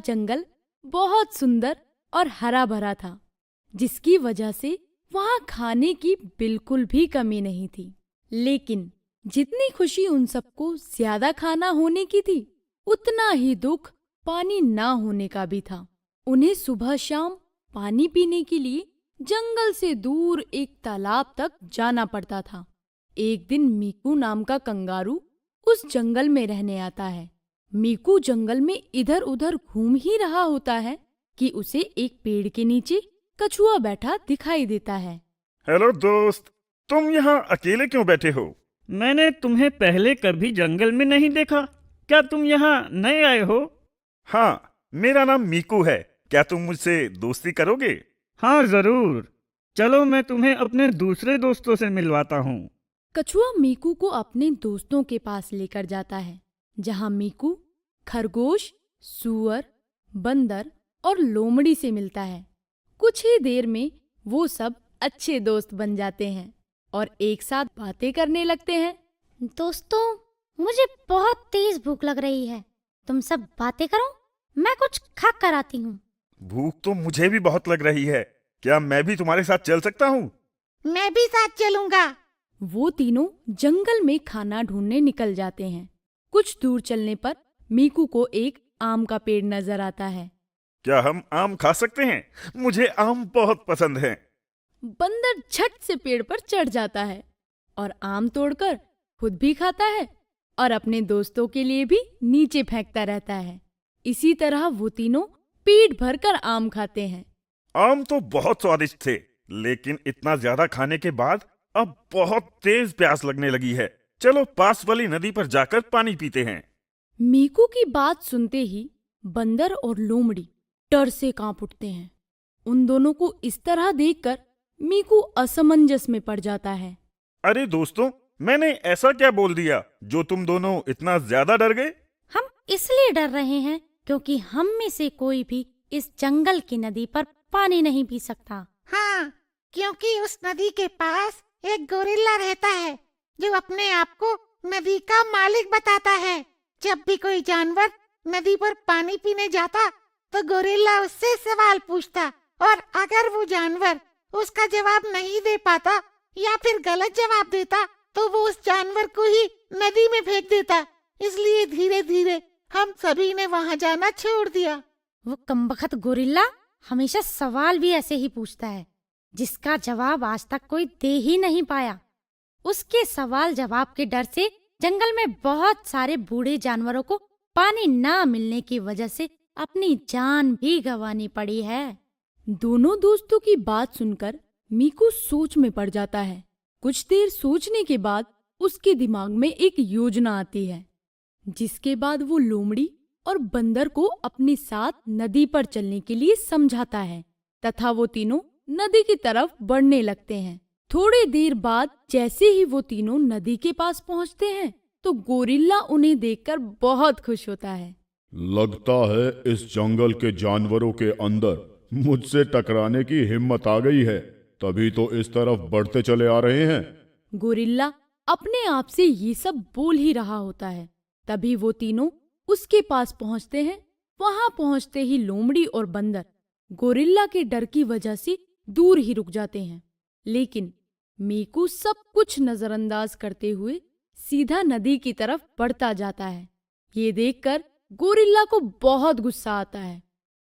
जंगल बहुत सुंदर और हरा भरा था, जिसकी वजह से वहां खाने की बिल्कुल भी कमी नहीं थी। लेकिन जितनी खुशी उन सबको ज्यादा खाना होने की थी, उतना ही दुख पानी ना होने का भी था। उन्हें सुबह शाम पानी पीने के लिए जंगल से दूर एक तालाब तक जाना पड़ता था। एक दिन मीकू नाम का कंगारू उस जंगल में रहने आता है। मीकू जंगल में इधर उधर घूम ही रहा होता है कि उसे एक पेड़ के नीचे कछुआ बैठा दिखाई देता है। हेलो दोस्त, तुम यहाँ अकेले क्यों बैठे हो? मैंने तुम्हें पहले कभी जंगल में नहीं देखा। क्या तुम यहाँ नए आए हो? हाँ, मेरा नाम मीकू है। क्या तुम मुझसे दोस्ती करोगे? हाँ जरूर, चलो मैं तुम्हें अपने दूसरे दोस्तों से मिलवाता हूँ। कछुआ मीकू को अपने दोस्तों के पास लेकर जाता है, जहाँ मीकू खरगोश, सूअर, बंदर और लोमड़ी से मिलता है। कुछ ही देर में वो सब अच्छे दोस्त बन जाते हैं और एक साथ बातें करने लगते हैं। दोस्तों, मुझे बहुत तेज भूख लग रही है। तुम सब बातें करो, मैं कुछ खा कर आती हूँ। भूख तो मुझे भी बहुत लग रही है। क्या मैं भी तुम्हारे साथ चल सकता हूँ? मैं भी साथ चलूंगा। वो तीनों जंगल में खाना ढूंढने निकल जाते हैं। कुछ दूर चलने पर मीकू को एक आम का पेड़ नजर आता है। क्या हम आम खा सकते हैं? मुझे आम बहुत पसंद है। बंदर झट से पेड़ पर चढ़ जाता है और आम तोड़कर खुद भी खाता है और अपने दोस्तों के लिए भी नीचे फेंकता रहता है। इसी तरह वो तीनों पेट भरकर आम खाते हैं। आम तो बहुत स्वादिष्ट थे, लेकिन इतना ज्यादा खाने के बाद अब बहुत तेज प्यास लगने लगी है। चलो पास वाली नदी पर जाकर पानी पीते हैं। मीकू की बात सुनते ही बंदर और लोमड़ी डर से कांप उठते हैं। उन दोनों को इस तरह देखकर मीकू असमंजस में पड़ जाता है। अरे दोस्तों, मैंने ऐसा क्या बोल दिया जो तुम दोनों इतना ज्यादा डर गए? हम इसलिए डर रहे हैं क्योंकि हम में से कोई भी इस जंगल की नदी पर पानी नहीं पी सकता। हाँ, क्योंकि उस नदी के पास एक गोरिल्ला रहता है जो अपने आप को नदी का मालिक बताता है। जब भी कोई जानवर नदी पर पानी पीने जाता तो गोरिल्ला उससे सवाल पूछता, और अगर वो जानवर उसका जवाब नहीं दे पाता या फिर गलत जवाब देता तो वो उस जानवर को ही नदी में फेंक देता। इसलिए धीरे धीरे हम सभी ने वहाँ जाना छोड़ दिया। वो कमबख्त गोरिल्ला हमेशा सवाल भी ऐसे ही पूछता है, जिसका जवाब आज तक कोई दे ही नहीं पाया। उसके सवाल जवाब के डर से जंगल में बहुत सारे बूढ़े जानवरों को पानी ना मिलने की वजह से अपनी जान भी गंवानी पड़ी है। दोनों दोस्तों की बात सुनकर मीकू सोच में पड़ जाता है। कुछ देर सोचने के बाद उसके दिमाग में एक योजना आती है, जिसके बाद वो लोमड़ी और बंदर को अपने साथ नदी पर चलने के लिए समझाता है तथा वो तीनों नदी की तरफ बढ़ने लगते हैं। थोड़ी देर बाद जैसे ही वो तीनों नदी के पास पहुंचते हैं तो गोरिल्ला उन्हें देखकर बहुत खुश होता है। लगता है इस जंगल के जानवरों के अंदर मुझसे टकराने की हिम्मत आ गई है, तभी तो इस तरफ बढ़ते चले आ रहे हैं। गोरिल्ला अपने आप से ये सब बोल ही रहा होता है। तभी वो तीनों उसके पास पहुंचते हैं। वहां पहुंचते ही लोमड़ी और बंदर गोरिल्ला के डर की वजह से दूर ही रुक जाते हैं। लेकिन मीकू सब कुछ नजरअंदाज करते हुए सीधा नदी की तरफ बढ़ता जाता है। ये देखकर गोरिल्ला को बहुत गुस्सा आता है।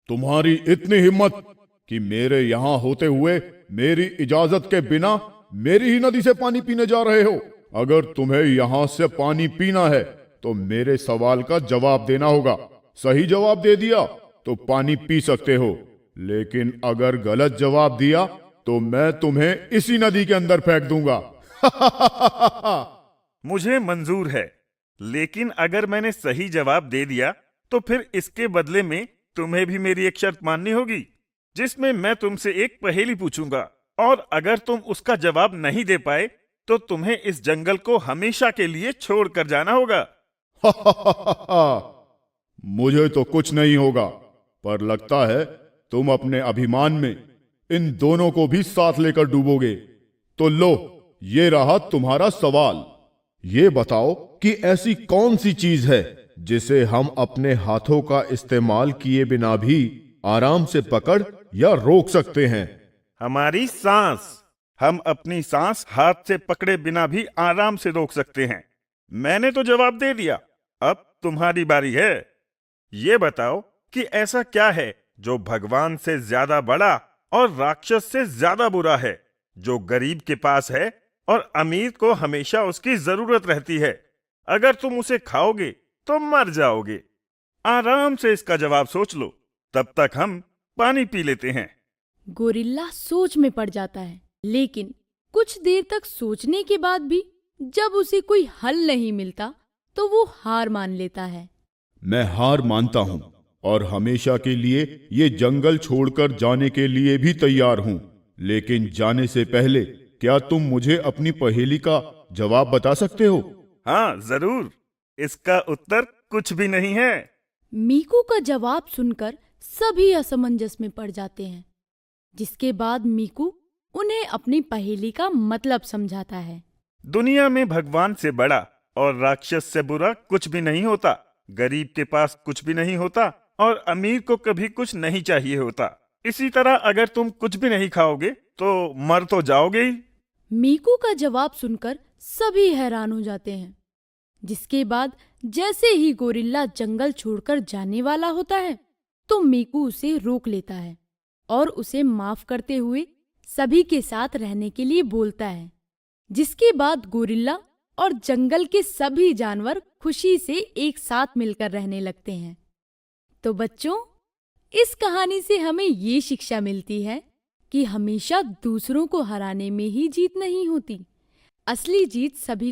तुम्हारी इतनी हिम्मत कि मेरे यहाँ होते हुए मेरी इजाजत के बिना मेरी ही नदी से पानी पीने जा रहे हो। अगर तुम्हें यहाँ से पानी पीना है तो मेरे सवाल का जवाब देना होगा। सही जवाब दे दिया तो पानी पी सकते हो, लेकिन अगर गलत जवाब दिया तो मैं तुम्हें इसी नदी के अंदर फेंक दूंगा। मुझे मंजूर है, लेकिन अगर मैंने सही जवाब दे दिया तो फिर इसके बदले में तुम्हें भी मेरी एक शर्त माननी होगी, जिसमें मैं तुमसे एक पहेली पूछूंगा, और अगर तुम उसका जवाब नहीं दे पाए तो तुम्हें इस जंगल को हमेशा के लिए छोड़ कर जाना होगा। मुझे तो कुछ नहीं होगा, पर लगता है तुम अपने अभिमान में इन दोनों को भी साथ लेकर डूबोगे। तो लो, ये रहा तुम्हारा सवाल। ये बताओ कि ऐसी कौन सी चीज है जिसे हम अपने हाथों का इस्तेमाल किए बिना भी आराम से पकड़ या रोक सकते हैं? हमारी सांस। हम अपनी सांस हाथ से पकड़े बिना भी आराम से रोक सकते हैं। मैंने तो जवाब दे दिया, अब तुम्हारी बारी है। ये बताओ कि ऐसा क्या है जो भगवान से ज्यादा बड़ा और राक्षस से ज्यादा बुरा है, जो गरीब के पास है और अमीर को हमेशा उसकी जरूरत रहती है। अगर तुम उसे खाओगे तो मर जाओगे। आराम से इसका जवाब सोच लो, तब तक हम पानी पी लेते हैं। गोरिल्ला सोच में पड़ जाता है, लेकिन कुछ देर तक सोचने के बाद भी जब उसे कोई हल नहीं मिलता तो वो हार मान लेता है। मैं हार मानता हूं और हमेशा के लिए ये जंगल छोड़कर जाने के लिए भी तैयार हूं। लेकिन जाने से पहले क्या तुम मुझे अपनी पहेली का जवाब बता सकते हो? हाँ जरूर, इसका उत्तर कुछ भी नहीं है। मीकू का जवाब सुनकर सभी असमंजस में पड़ जाते हैं, जिसके बाद मीकू उन्हें अपनी पहेली का मतलब समझाता है। दुनिया में भगवान से बड़ा और राक्षस से बुरा कुछ भी नहीं होता। गरीब के पास कुछ भी नहीं होता और अमीर को कभी कुछ नहीं चाहिए होता। इसी तरह अगर तुम कुछ भी नहीं खाओगे तो मर तो जाओगे ही। मीकू का जवाब सुनकर सभी हैरान हो जाते हैं, जिसके बाद जैसे ही गोरिल्ला जंगल छोड़कर जाने वाला होता है तो मीकू उसे रोक लेता है और उसे माफ करते हुए सभी के साथ रहने के लिए बोलता है। जिसके बाद गोरिल्ला और जंगल के सभी जानवर खुशी से एक साथ मिलकर रहने लगते हैं। तो बच्चों, इस कहानी से हमें ये शिक्षा मिलती है कि हमेशा दूसरों को हराने में ही जीत नहीं होती। असली जीत सभी